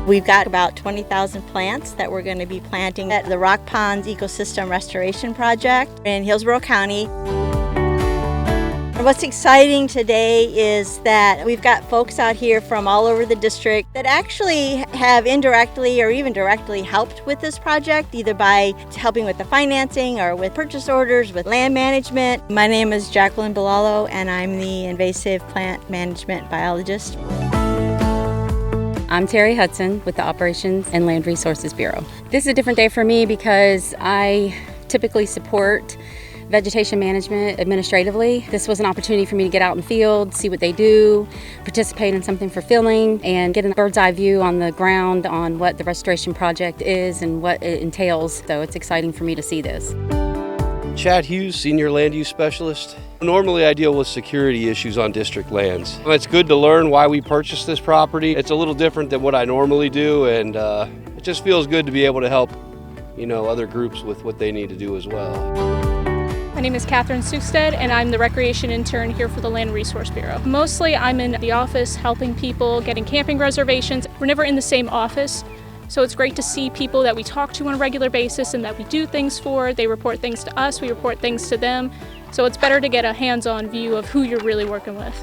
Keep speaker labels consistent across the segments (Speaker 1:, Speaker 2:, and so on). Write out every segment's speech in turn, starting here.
Speaker 1: We've got about 20,000 plants that we're going to be planting at the Rock Ponds Ecosystem Restoration Project in Hillsborough County. What's exciting today is that we've got folks out here from all over the district that actually have indirectly or even directly helped with this project, either by helping with the financing or with purchase orders, with land management. My name is Jacqueline Bilalo, and I'm the invasive plant management biologist.
Speaker 2: I'm Terry Hudson with the Operations and Land Resources Bureau. This is a different day for me because I typically support vegetation management administratively. This was an opportunity for me to get out in the field, see what they do, participate in something fulfilling, and get a bird's eye view on the ground on what the restoration project is and what it entails. So it's exciting for me to see this.
Speaker 3: Chad Hughes, Senior Land Use Specialist. Normally I deal with security issues on district lands. It's good to learn why we purchased this property. It's a little different than what I normally do, and it just feels good to be able to help, other groups with what they need to do as well.
Speaker 4: My name is Katherine Suested, and I'm the recreation intern here for the Land Resource Bureau. Mostly I'm in the office helping people getting camping reservations. We're never in the same office, so it's great to see people that we talk to on a regular basis and that we do things for. They report things to us, we report things to them. So it's better to get a hands-on view of who you're really working with.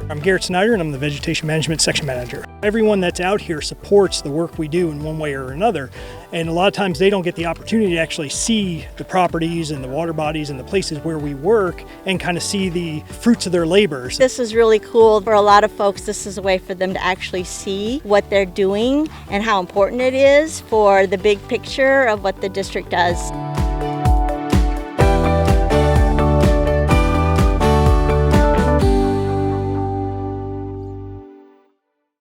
Speaker 5: I'm Garrett Snyder, and I'm the Vegetation Management Section Manager. Everyone that's out here supports the work we do in one way or another, and a lot of times they don't get the opportunity to actually see the properties and the water bodies and the places where we work and kind of see the fruits of their labors.
Speaker 1: This is really cool. For a lot of folks, this is a way for them to actually see what they're doing and how important it is for the big picture of what the district does.